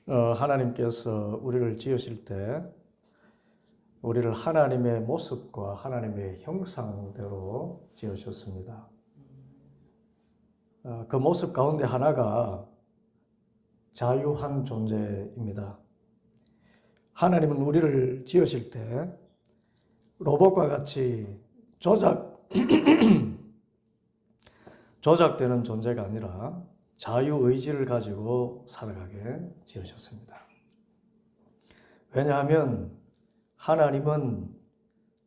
하나님께서 우리를 지으실 때 우리를 하나님의 모습과 하나님의 형상대로 지으셨습니다. 그 모습 가운데 하나가 자유한 존재입니다. 하나님은 우리를 지으실 때 로봇과 같이 조작되는 존재가 아니라 자유의지를 가지고 살아가게 지으셨습니다. 왜냐하면 하나님은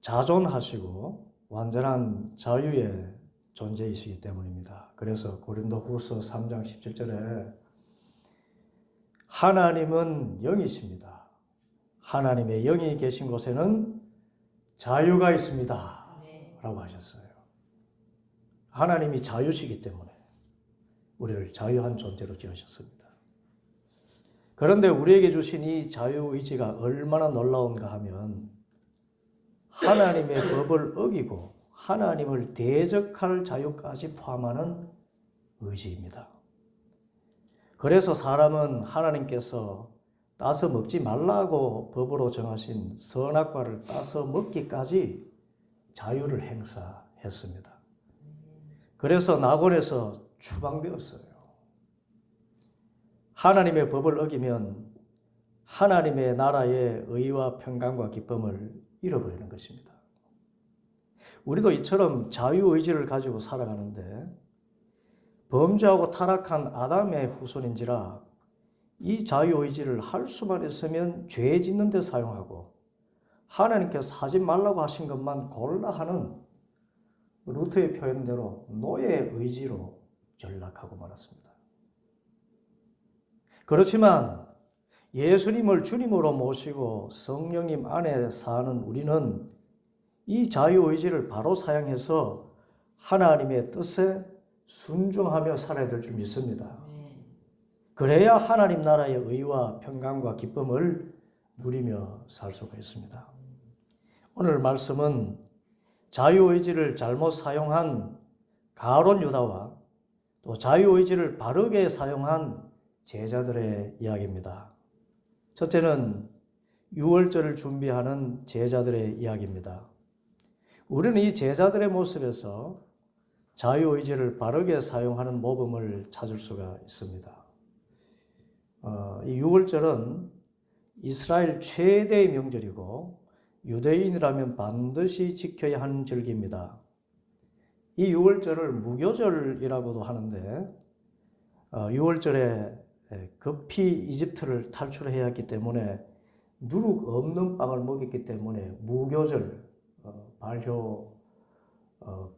자존하시고 완전한 자유의 존재이시기 때문입니다. 그래서 고린도후서 3장 17절에 하나님은 영이십니다. 하나님의 영이 계신 곳에는 자유가 있습니다. 라고 하셨어요. 하나님이 자유시기 때문에 우리를 자유한 존재로 지으셨습니다. 그런데 우리에게 주신 이 자유의지가 얼마나 놀라운가 하면 하나님의 법을 어기고 하나님을 대적할 자유까지 포함하는 의지입니다. 그래서 사람은 하나님께서 따서 먹지 말라고 법으로 정하신 선악과를 따서 먹기까지 자유를 행사했습니다. 그래서 낙원에서 추방되었어요. 하나님의 법을 어기면 하나님의 나라의 의와 평강과 기쁨을 잃어버리는 것입니다. 우리도 이처럼 자유의지를 가지고 살아가는데 범죄하고 타락한 아담의 후손인지라 이 자유의지를 할 수만 있으면 죄 짓는 데 사용하고 하나님께서 하지 말라고 하신 것만 골라 하는 루터의 표현대로 노예 의지로 전락하고 말았습니다. 그렇지만 예수님을 주님으로 모시고 성령님 안에 사는 우리는 이 자유의지를 바로 사용해서 하나님의 뜻에 순종하며 살아야 될 줄 믿습니다. 그래야 하나님 나라의 의와 평강과 기쁨을 누리며 살 수가 있습니다. 오늘 말씀은 자유의지를 잘못 사용한 가룟 유다와 또 자유의지를 바르게 사용한 제자들의 이야기입니다. 첫째는 유월절을 준비하는 제자들의 이야기입니다. 우리는 이 제자들의 모습에서 자유의지를 바르게 사용하는 모범을 찾을 수가 있습니다. 이 유월절은 이스라엘 최대의 명절이고 유대인이라면 반드시 지켜야 하는 절기입니다. 이 유월절을 무교절이라고도 하는데 유월절에 급히 이집트를 탈출해야 했기 때문에 누룩 없는 빵을 먹였기 때문에 무교절,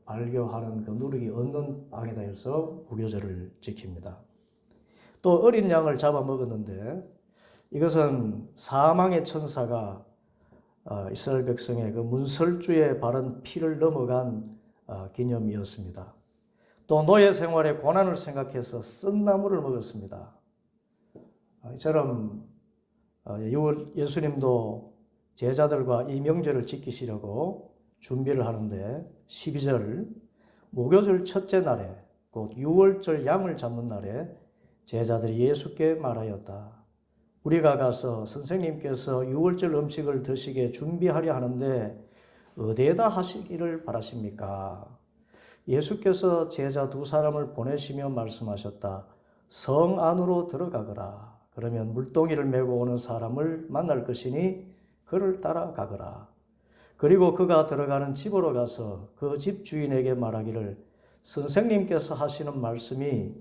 발효하는 그 누룩이 없는 빵에다 해서 무교절을 지킵니다. 또 어린 양을 잡아 먹었는데 이것은 사망의 천사가 이스라엘 백성의 그 문설주에 바른 피를 넘어간 기념이었습니다. 또 노예 생활의 고난을 생각해서 쓴 나물을 먹었습니다. 이처럼 예수님도 제자들과 이 명절을 지키시려고 준비를 하는데 12절 무교절 첫째 날에 곧 유월절 양을 잡는 날에 제자들이 예수께 말하였다. 우리가 가서 선생님께서 유월절 음식을 드시게 준비하려 하는데 어디에다 하시기를 바라십니까? 예수께서 제자 두 사람을 보내시며 말씀하셨다. 성 안으로 들어가거라. 그러면 물동이를 메고 오는 사람을 만날 것이니 그를 따라가거라. 그리고 그가 들어가는 집으로 가서 그 집 주인에게 말하기를 선생님께서 하시는 말씀이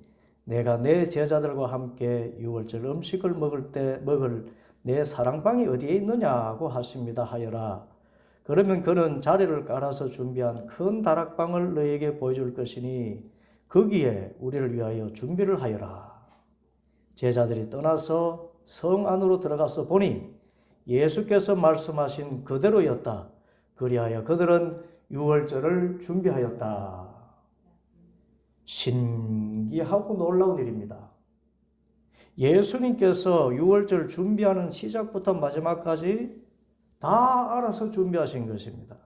내가 내 제자들과 함께 유월절 음식을 먹을 내 사랑방이 어디에 있느냐고 하십니다 하여라. 그러면 그는 자리를 깔아서 준비한 큰 다락방을 너에게 보여줄 것이니 거기에 우리를 위하여 준비를 하여라. 제자들이 떠나서 성 안으로 들어가서 보니 예수께서 말씀하신 그대로였다. 그리하여 그들은 유월절을 준비하였다. 신기하고 놀라운 일입니다. 예수님께서 유월절 준비하는 시작부터 마지막까지 다 알아서 준비하신 것입니다.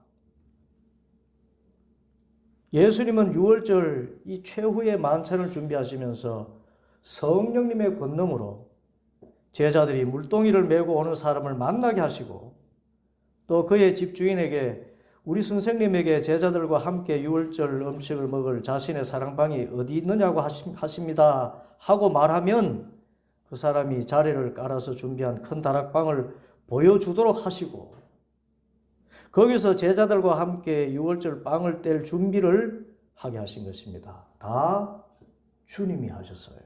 예수님은 유월절 이 최후의 만찬을 준비하시면서 성령님의 권능으로 제자들이 물동이를 메고 오는 사람을 만나게 하시고 또 그의 집주인에게 우리 선생님에게 제자들과 함께 유월절 음식을 먹을 자신의 사랑방이 어디 있느냐고 하십니다 하고 말하면 그 사람이 자리를 깔아서 준비한 큰 다락방을 보여주도록 하시고 거기서 제자들과 함께 유월절 빵을 뗄 준비를 하게 하신 것입니다. 다 주님이 하셨어요.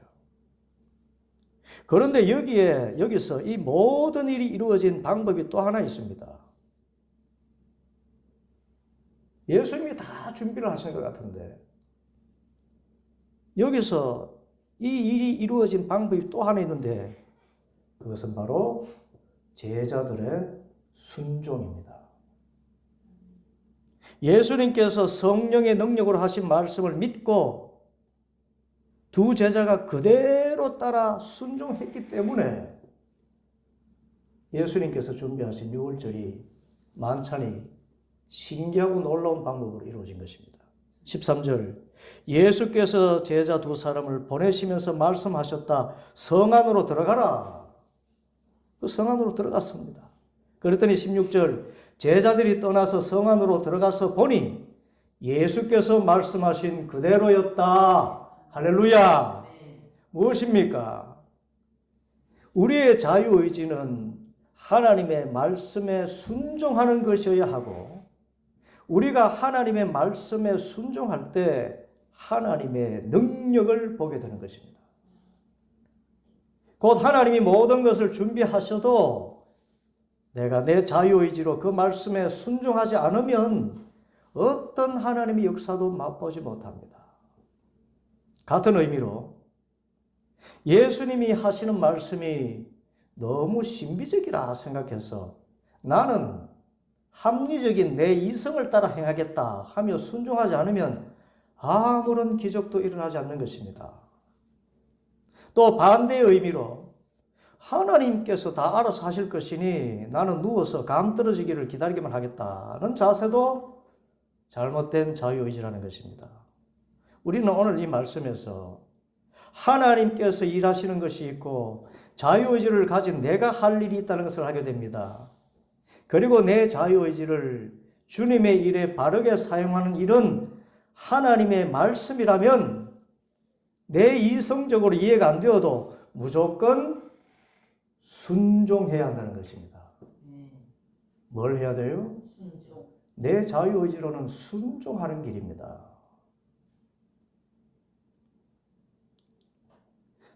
그런데 여기서 이 모든 일이 이루어진 방법이 또 하나 있습니다. 예수님이 다 준비를 하신 것 같은데 여기서 이 일이 이루어진 방법이 또 하나 있는데 그것은 바로 제자들의 순종입니다. 예수님께서 성령의 능력으로 하신 말씀을 믿고 두 제자가 그대로 따라 순종했기 때문에 예수님께서 준비하신 유월절이 만찬이 신기하고 놀라운 방법으로 이루어진 것입니다. 13절 예수께서 제자 두 사람을 보내시면서 말씀하셨다. 성 안으로 들어가라. 그 성 안으로 들어갔습니다. 그랬더니 16절 제자들이 떠나서 성 안으로 들어가서 보니 예수께서 말씀하신 그대로였다. 할렐루야. 무엇입니까? 우리의 자유의지는 하나님의 말씀에 순종하는 것이어야 하고 우리가 하나님의 말씀에 순종할 때 하나님의 능력을 보게 되는 것입니다. 곧 하나님이 모든 것을 준비하셔도 내가 내 자유의지로 그 말씀에 순종하지 않으면 어떤 하나님의 역사도 맛보지 못합니다. 같은 의미로 예수님이 하시는 말씀이 너무 신비적이라 생각해서 나는 합리적인 내 이성을 따라 행하겠다 하며 순종하지 않으면 아무런 기적도 일어나지 않는 것입니다. 또 반대의 의미로 하나님께서 다 알아서 하실 것이니 나는 누워서 감 떨어지기를 기다리기만 하겠다는 자세도 잘못된 자유의지라는 것입니다. 우리는 오늘 이 말씀에서 하나님께서 일하시는 것이 있고 자유의지를 가진 내가 할 일이 있다는 것을 알게 됩니다. 그리고 내 자유의지를 주님의 일에 바르게 사용하는 일은 하나님의 말씀이라면 내 이성적으로 이해가 안 되어도 무조건 순종해야 한다는 것입니다. 뭘 해야 돼요? 순종. 내 자유의지로는 순종하는 길입니다.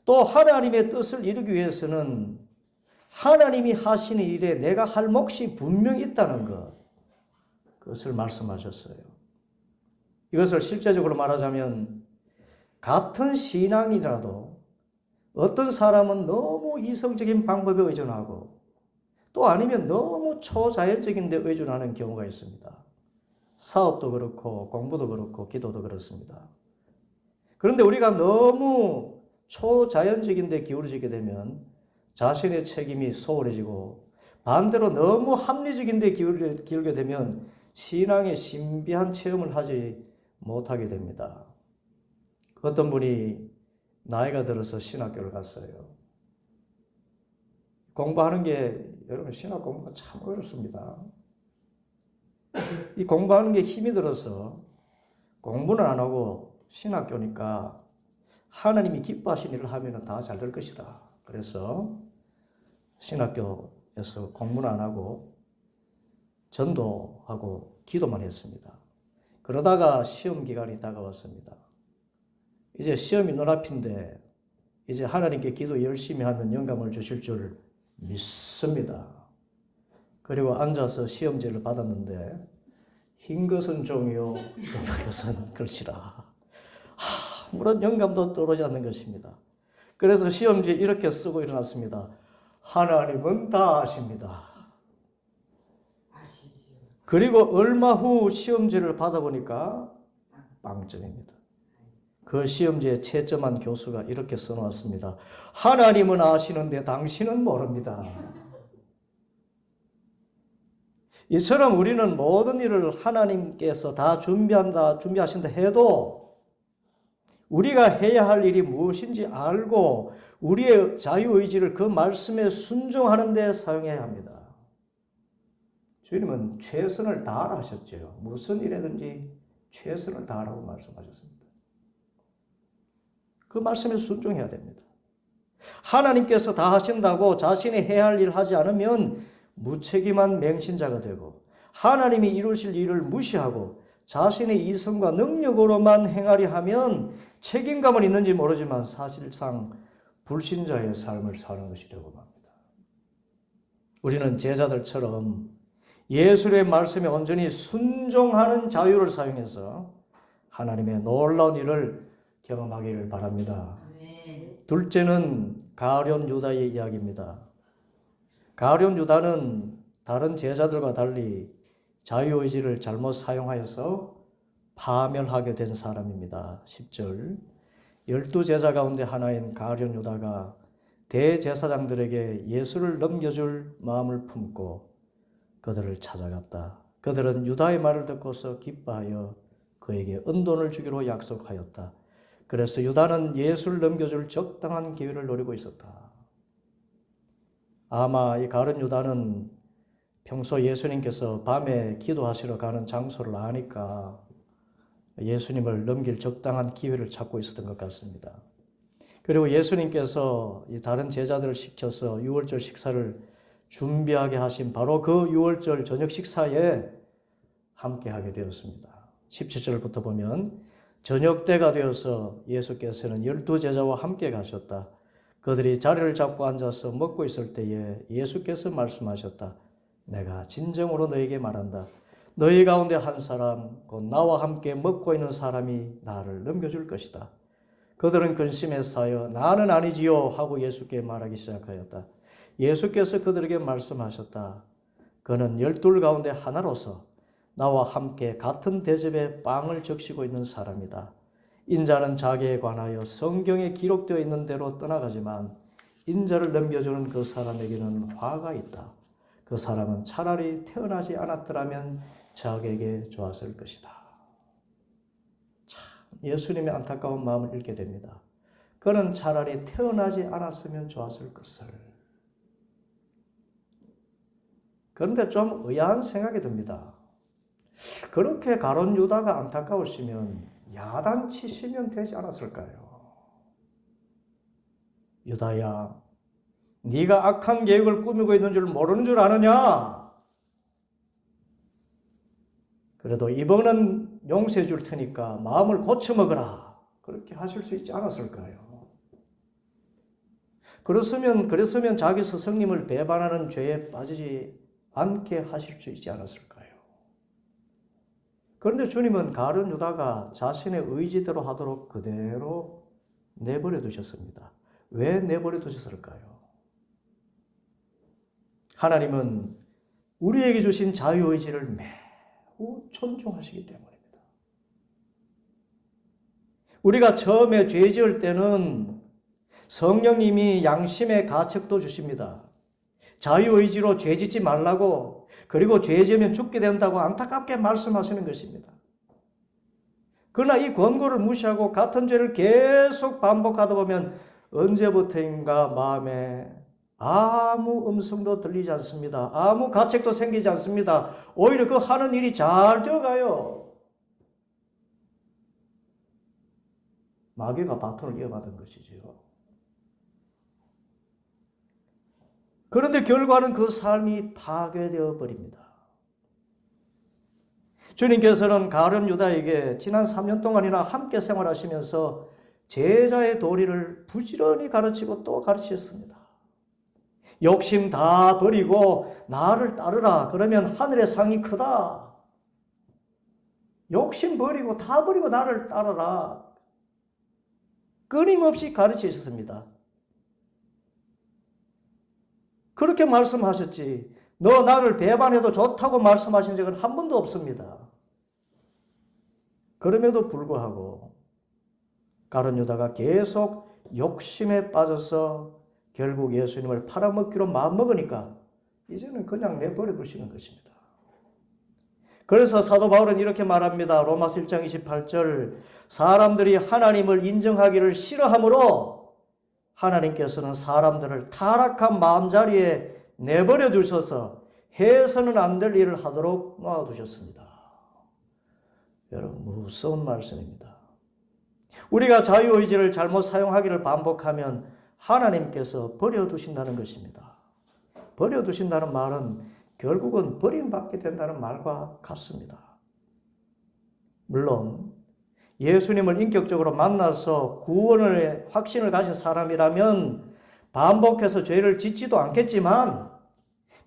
또 하나님의 뜻을 이루기 위해서는 하나님이 하시는 일에 내가 할 몫이 분명히 있다는 것, 그것을 말씀하셨어요. 이것을 실제적으로 말하자면 같은 신앙이라도 어떤 사람은 너무 이성적인 방법에 의존하고 또 아니면 너무 초자연적인 데 의존하는 경우가 있습니다. 사업도 그렇고 공부도 그렇고 기도도 그렇습니다. 그런데 우리가 너무 초자연적인 데 기울어지게 되면 자신의 책임이 소홀해지고 반대로 너무 합리적인 데 기울게 되면 신앙의 신비한 체험을 하지 못하게 됩니다. 어떤 분이 나이가 들어서 신학교를 갔어요. 공부하는 게 여러분 신학 공부가 참 어렵습니다. 이 공부하는 게 힘이 들어서 공부는 안 하고 신학교니까 하나님이 기뻐하신 일을 하면 다 잘 될 것이다. 그래서 신학교에서 공부는 안 하고 전도하고 기도만 했습니다. 그러다가 시험 기간이 다가왔습니다. 이제 시험이 눈앞인데 이제 하나님께 기도 열심히 하면 영감을 주실 줄 믿습니다. 그리고 앉아서 시험지를 받았는데 흰 것은 종이요 검은 것은 글씨라. 아무런 영감도 떠오르지 않는 것입니다. 그래서 시험지에 이렇게 쓰고 일어났습니다. 하나님은 다 아십니다. 그리고 얼마 후 시험지를 받아보니까 빵점입니다. 그 시험지에 채점한 교수가 이렇게 써놓았습니다. 하나님은 아시는데 당신은 모릅니다. 이처럼 우리는 모든 일을 하나님께서 다 준비하신다 해도 우리가 해야 할 일이 무엇인지 알고 우리의 자유의지를 그 말씀에 순종하는 데 사용해야 합니다. 주님은 최선을 다하라 하셨죠. 무슨 일이든지 최선을 다하라고 말씀하셨습니다. 그 말씀에 순종해야 됩니다. 하나님께서 다 하신다고 자신이 해야 할 일을 하지 않으면 무책임한 맹신자가 되고, 하나님이 이루실 일을 무시하고 자신의 이성과 능력으로만 행하려 하면 책임감은 있는지 모르지만 사실상 불신자의 삶을 사는 것이라고 합니다. 우리는 제자들처럼 예수의 말씀에 온전히 순종하는 자유를 사용해서 하나님의 놀라운 일을 경험하기를 바랍니다. 둘째는 가룟 유다의 이야기입니다. 가룟 유다는 다른 제자들과 달리 자유의지를 잘못 사용하여서 파멸하게 된 사람입니다. 10절 12제자 가운데 하나인 가룟 유다가 대제사장들에게 예수를 넘겨줄 마음을 품고 그들을 찾아갔다. 그들은 유다의 말을 듣고서 기뻐하여 그에게 은돈을 주기로 약속하였다. 그래서 유다는 예수를 넘겨줄 적당한 기회를 노리고 있었다. 아마 이 가룟 유다는 평소 예수님께서 밤에 기도하시러 가는 장소를 아니까 예수님을 넘길 적당한 기회를 찾고 있었던 것 같습니다. 그리고 예수님께서 이 다른 제자들을 시켜서 유월절 식사를 준비하게 하신 바로 그 유월절 저녁 식사에 함께하게 되었습니다. 17절부터 보면 저녁 때가 되어서 예수께서는 12제자와 함께 가셨다. 그들이 자리를 잡고 앉아서 먹고 있을 때에 예수께서 말씀하셨다. 내가 진정으로 너에게 말한다. 너희 가운데 한 사람, 곧 나와 함께 먹고 있는 사람이 나를 넘겨줄 것이다. 그들은 근심에 쌓여 나는 아니지요 하고 예수께 말하기 시작하였다. 예수께서 그들에게 말씀하셨다. 그는 12 가운데 하나로서 나와 함께 같은 대접에 빵을 적시고 있는 사람이다. 인자는 자기에 관하여 성경에 기록되어 있는 대로 떠나가지만 인자를 넘겨주는 그 사람에게는 화가 있다. 그 사람은 차라리 태어나지 않았더라면 자기에게 좋았을 것이다. 참 예수님의 안타까운 마음을 읽게 됩니다. 그는 차라리 태어나지 않았으면 좋았을 것을. 그런데 좀 의아한 생각이 듭니다. 그렇게 가룟 유다가 안타까우시면 야단치시면 되지 않았을까요? 유다야, 네가 악한 계획을 꾸미고 있는 줄 모르는 줄 아느냐? 그래도 이번은 용서해 줄 테니까 마음을 고쳐먹으라. 그렇게 하실 수 있지 않았을까요? 그랬으면 자기 스승님을 배반하는 죄에 빠지지 않게 하실 수 있지 않았을까요? 그런데 주님은 가룟 유다가 자신의 의지대로 하도록 그대로 내버려 두셨습니다. 왜 내버려 두셨을까요? 하나님은 우리에게 주신 자유의지를 매우 존중하시기 때문입니다. 우리가 처음에 죄 지을 때는 성령님이 양심의 가책도 주십니다. 자유의지로 죄 짓지 말라고, 그리고 죄 지으면 죽게 된다고 안타깝게 말씀하시는 것입니다. 그러나 이 권고를 무시하고 같은 죄를 계속 반복하다 보면 언제부터인가 마음에 아무 음성도 들리지 않습니다. 아무 가책도 생기지 않습니다. 오히려 그 하는 일이 잘 되어가요. 마귀가 바톤을 이어받은 것이지요. 그런데 결과는 그 삶이 파괴되어 버립니다. 주님께서는 가룟 유다에게 지난 3년 동안이나 함께 생활하시면서 제자의 도리를 부지런히 가르치고 또 가르치셨습니다. 욕심 다 버리고 나를 따르라. 그러면 하늘의 상이 크다. 욕심 버리고 다 버리고 나를 따르라. 끊임없이 가르치셨습니다. 그렇게 말씀하셨지. 너 나를 배반해도 좋다고 말씀하신 적은 한 번도 없습니다. 그럼에도 불구하고 가룟 유다가 계속 욕심에 빠져서 결국 예수님을 팔아먹기로 마음먹으니까 이제는 그냥 내버려 두시는 것입니다. 그래서 사도 바울은 이렇게 말합니다. 로마서 1장 28절 사람들이 하나님을 인정하기를 싫어하므로 하나님께서는 사람들을 타락한 마음자리에 내버려 두셔서 해서는 안 될 일을 하도록 놔두셨습니다. 여러분, 무서운 말씀입니다. 우리가 자유의지를 잘못 사용하기를 반복하면 하나님께서 버려두신다는 것입니다. 버려두신다는 말은 결국은 버림받게 된다는 말과 같습니다. 물론 예수님을 인격적으로 만나서 구원의 확신을 가진 사람이라면 반복해서 죄를 짓지도 않겠지만,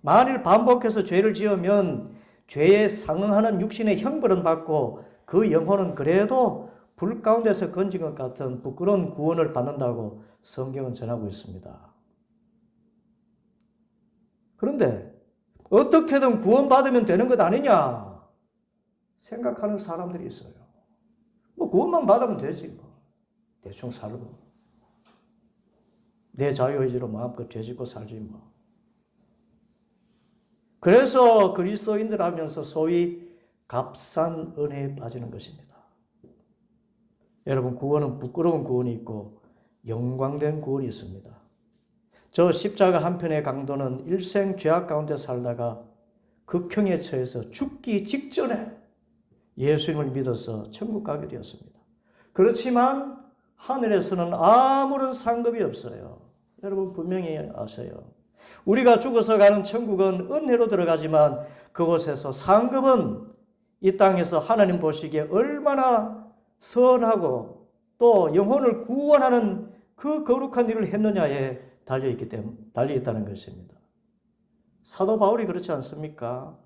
만일 반복해서 죄를 지으면 죄에 상응하는 육신의 형벌은 받고 그 영혼은 그래도 불 가운데서 건진 것 같은 부끄러운 구원을 받는다고 성경은 전하고 있습니다. 그런데 어떻게든 구원받으면 되는 것 아니냐 생각하는 사람들이 있어요. 뭐 구원만 받으면 되지, 뭐 대충 살고 내 자유의지로 마음껏 죄짓고 살지 뭐. 그래서 그리스도인들 하면서 소위 값싼 은혜에 빠지는 것입니다. 여러분, 구원은 부끄러운 구원이 있고 영광된 구원이 있습니다. 저 십자가 한편의 강도는 일생 죄악 가운데 살다가 극형에 처해서 죽기 직전에 예수님을 믿어서 천국 가게 되었습니다. 그렇지만 하늘에서는 아무런 상급이 없어요. 여러분 분명히 아세요. 우리가 죽어서 가는 천국은 은혜로 들어가지만 그곳에서 상급은 이 땅에서 하나님 보시기에 얼마나 선하고 또 영혼을 구원하는 그 거룩한 일을 했느냐에 달려있다는 것입니다. 사도 바울이 그렇지 않습니까?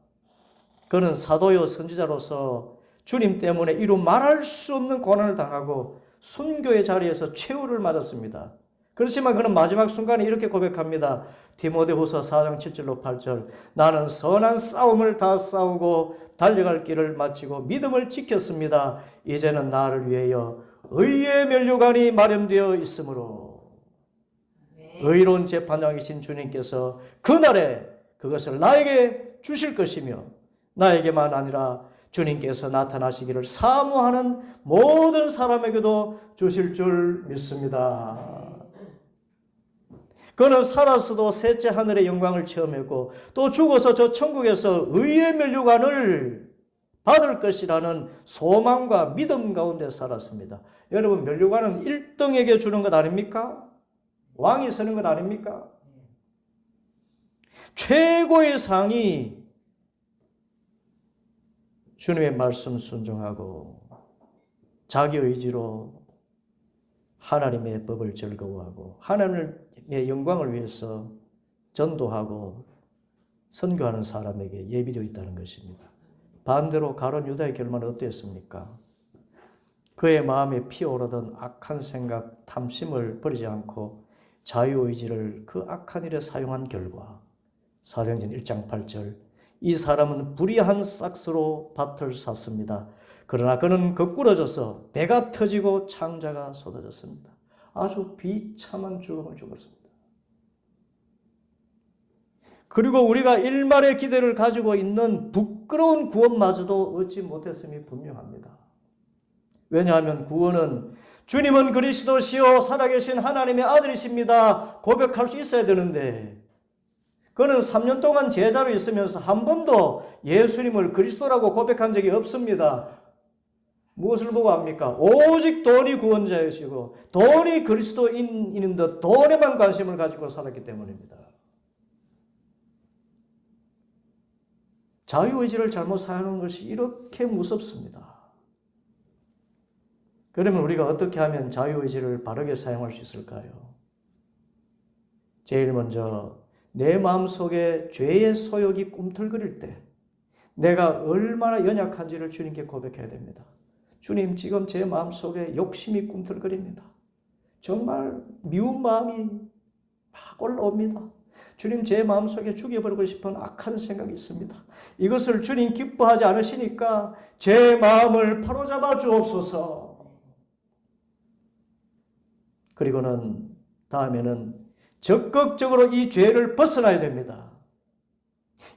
그는 사도요 선지자로서 주님 때문에 이루 말할 수 없는 고난을 당하고 순교의 자리에서 최후를 맞았습니다. 그렇지만 그는 마지막 순간에 이렇게 고백합니다. 디모데후서 4장 7절로 8절. 나는 선한 싸움을 다 싸우고 달려갈 길을 마치고 믿음을 지켰습니다. 이제는 나를 위하여 의의 면류관이 마련되어 있으므로 의로운 재판장이신 주님께서 그날에 그것을 나에게 주실 것이며 나에게만 아니라 주님께서 나타나시기를 사모하는 모든 사람에게도 주실 줄 믿습니다. 그는 살아서도 셋째 하늘의 영광을 체험했고 또 죽어서 저 천국에서 의의 면류관을 받을 것이라는 소망과 믿음 가운데 살았습니다. 여러분, 면류관은 1등에게 주는 것 아닙니까? 왕이 서는 것 아닙니까? 최고의 상이 주님의 말씀 순종하고 자기 의지로 하나님의 법을 즐거워하고 하나님의 영광을 위해서 전도하고 선교하는 사람에게 예비되어 있다는 것입니다. 반대로 가룟 유다의 결말은 어땠습니까? 그의 마음에 피어오르던 악한 생각, 탐심을 버리지 않고 자유의지를 그 악한 일에 사용한 결과 사도행전 1장 8절 이 사람은 불의한 싹스로 밭을 샀습니다. 그러나 그는 거꾸러져서 배가 터지고 창자가 쏟아졌습니다. 아주 비참한 죽음을 죽었습니다. 그리고 우리가 일말의 기대를 가지고 있는 부끄러운 구원마저도 얻지 못했음이 분명합니다. 왜냐하면 구원은 주님은 그리스도시요 살아계신 하나님의 아들이십니다 고백할 수 있어야 되는데 그는 3년 동안 제자로 있으면서 한 번도 예수님을 그리스도라고 고백한 적이 없습니다. 무엇을 보고 합니까? 오직 돈이 구원자이시고 돈이 그리스도인인 듯 돈에만 관심을 가지고 살았기 때문입니다. 자유의지를 잘못 사용하는 것이 이렇게 무섭습니다. 그러면 우리가 어떻게 하면 자유의지를 바르게 사용할 수 있을까요? 제일 먼저 내 마음속에 죄의 소욕이 꿈틀거릴 때 내가 얼마나 연약한지를 주님께 고백해야 됩니다. 주님, 지금 제 마음속에 욕심이 꿈틀거립니다. 정말 미운 마음이 막 올라옵니다. 주님, 제 마음속에 죽여버리고 싶은 악한 생각이 있습니다. 이것을 주님 기뻐하지 않으시니까 제 마음을 바로잡아 주옵소서. 그리고는 다음에는 적극적으로 이 죄를 벗어나야 됩니다.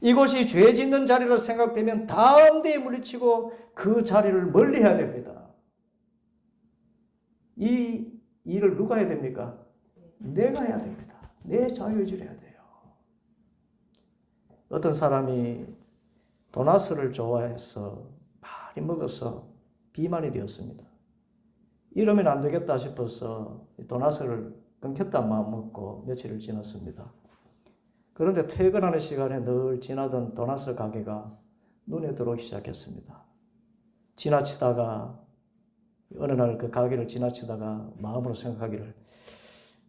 이곳이 죄 짓는 자리로 생각되면 담대히 물리치고 그 자리를 멀리해야 됩니다. 이 일을 누가 해야 됩니까? 내가 해야 됩니다. 내 자유의지를 해야 돼요. 어떤 사람이 도나스를 좋아해서 많이 먹어서 비만이 되었습니다. 이러면 안 되겠다 싶어서 도나스를 끊겠다는 마음 먹고 며칠을 지났습니다. 그런데 퇴근하는 시간에 늘 지나던 도나스 가게가 눈에 들어오기 시작했습니다. 지나치다가 어느 날 그 가게를 지나치다가 마음으로 생각하기를,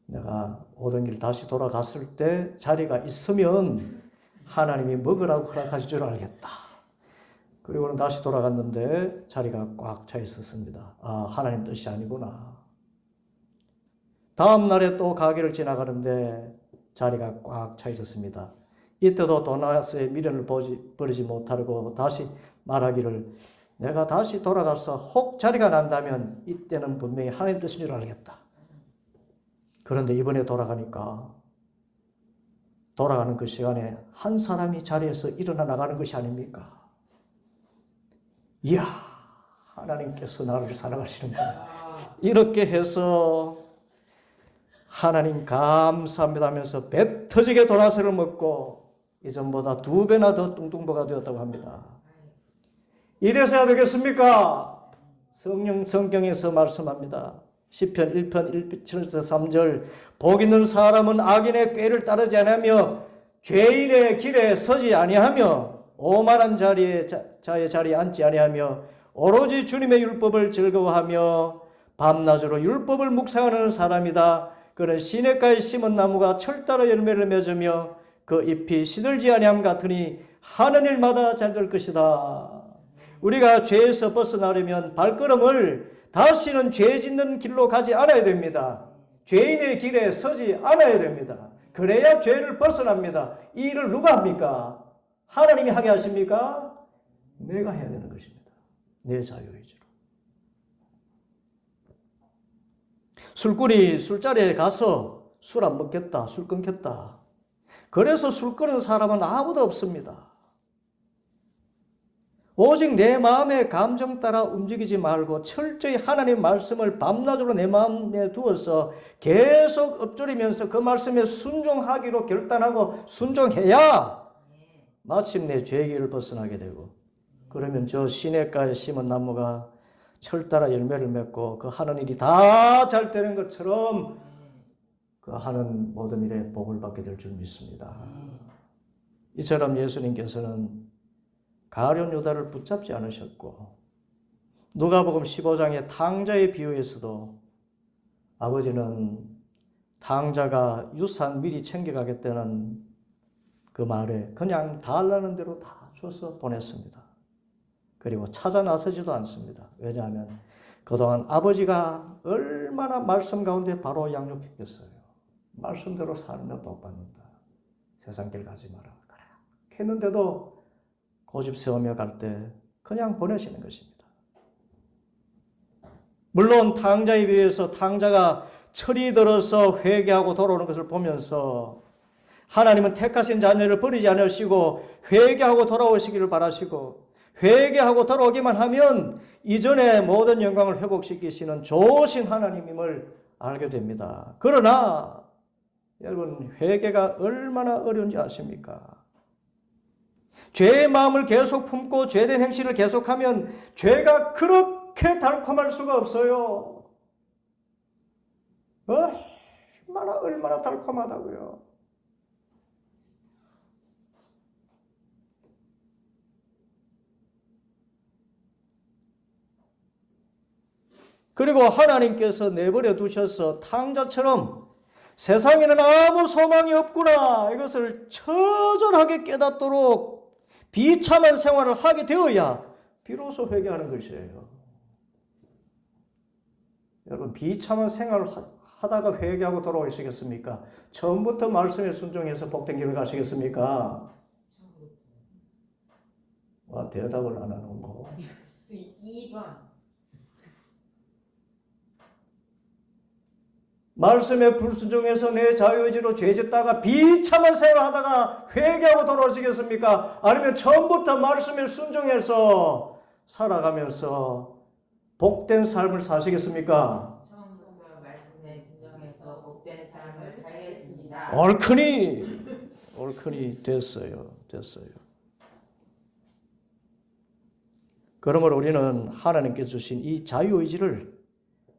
내가 오던 길 다시 돌아갔을 때 자리가 있으면 하나님이 먹으라고 허락하실 줄 알겠다. 그리고는 다시 돌아갔는데 자리가 꽉 차 있었습니다. 아, 하나님 뜻이 아니구나. 다음 날에 또 가게를 지나가는데 자리가 꽉 차 있었습니다. 이때도 도나스의 미련을 버리지 못하고 다시 말하기를, 내가 다시 돌아가서 혹 자리가 난다면 이때는 분명히 하나님 뜻인 줄 알겠다. 그런데 이번에 돌아가니까 돌아가는 그 시간에 한 사람이 자리에서 일어나 나가는 것이 아닙니까? 이야, 하나님께서 나를 사랑하시는구나. 이렇게 해서 하나님 감사합니다 하면서 배 터지게 도나스를 먹고 이전보다 2배나 더 뚱뚱보가 되었다고 합니다. 이래서 해야 되겠습니까? 성경에서 말씀합니다. 시편 1편 1절에서 3절, 복 있는 사람은 악인의 꾀를 따르지 아니하며 죄인의 길에 서지 아니하며 오만한 자의 자리에 앉지 아니하며 오로지 주님의 율법을 즐거워하며 밤낮으로 율법을 묵상하는 사람이다. 그는 시냇가에 심은 나무가 철따라 열매를 맺으며 그 잎이 시들지 아니함 같으니 하는 일마다 잘 될 것이다. 우리가 죄에서 벗어나려면 발걸음을 다시는 죄 짓는 길로 가지 않아야 됩니다. 죄인의 길에 서지 않아야 됩니다. 그래야 죄를 벗어납니다. 이 일을 누가 합니까? 하나님이 하게 하십니까? 내가 해야 되는 것입니다. 내 자유의지로. 술꾼이 술자리에 가서 술 안 먹겠다, 술 끊겠다. 그래서 술 끊은 사람은 아무도 없습니다. 오직 내 마음의 감정 따라 움직이지 말고 철저히 하나님 말씀을 밤낮으로 내 마음에 두어서 계속 읊조리면서 그 말씀에 순종하기로 결단하고 순종해야 마침내 죄의 길을 벗어나게 되고, 그러면 저 시냇가에 심은 나무가 철따라 열매를 맺고 그 하는 일이 다 잘 되는 것처럼 그 하는 모든 일에 복을 받게 될 줄 믿습니다. 이처럼 예수님께서는 가룟 유다를 붙잡지 않으셨고, 누가복음 15장의 탕자의 비유에서도 아버지는 탕자가 유산 미리 챙겨가겠다는 그 말에 그냥 달라는 대로 다 줘서 보냈습니다. 그리고 찾아 나서지도 않습니다. 왜냐하면 그동안 아버지가 얼마나 말씀 가운데 바로 양육했겠어요. 말씀대로 살면 복 받는다. 세상 길 가지 마라. 그래 했는데도 고집 세우며 갈 때 그냥 보내시는 것입니다. 물론 탕자에 비해서 탕자가 철이 들어서 회개하고 돌아오는 것을 보면서 하나님은 택하신 자녀를 버리지 않으시고 회개하고 돌아오시기를 바라시고, 회개하고 돌아오기만 하면 이전의 모든 영광을 회복시키시는 좋으신 하나님임을 알게 됩니다. 그러나 여러분, 회개가 얼마나 어려운지 아십니까? 죄의 마음을 계속 품고 죄된 행실을 계속하면 죄가 그렇게 달콤할 수가 없어요. 얼마나 달콤하다고요. 그리고 하나님께서 내버려 두셔서 탕자처럼 세상에는 아무 소망이 없구나, 이것을 처절하게 깨닫도록 비참한 생활을 하게 되어야 비로소 회개하는 것이에요. 여러분, 비참한 생활을 하다가 회개하고 돌아오시겠습니까? 처음부터 말씀에 순종해서 복된 길을 가시겠습니까? 와, 대답을 안 하는 거. 2번. 말씀에 불순종해서 내 자유의지로 죄짓다가 비참한 생활하다가 회개하고 돌아오시겠습니까? 아니면 처음부터 말씀에 순종해서 살아가면서 복된 삶을 사시겠습니까? 처음부터 말씀에 순종해서 복된 삶을 옳거니 됐어요. 그러므로 우리는 하나님께 주신 이 자유의지를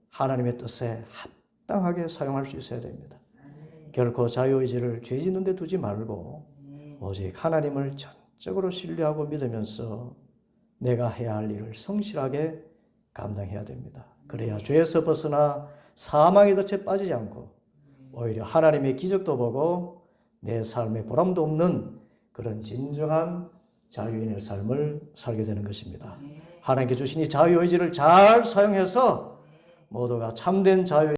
하나님의 뜻에 합당하게 사용할 수 있어야 됩니다. 결코 자유의지를 죄 짓는 데 두지 말고 오직 하나님을 전적으로 신뢰하고 믿으면서 내가 해야 할 일을 성실하게 감당해야 됩니다. 그래야 죄에서 벗어나 사망의 덫에 빠지지 않고 오히려 하나님의 기적도 보고 내 삶에 보람도 없는 그런 진정한 자유인의 삶을 살게 되는 것입니다. 하나님께 주신 이 자유의지를 잘 사용해서 모두가 참된 자유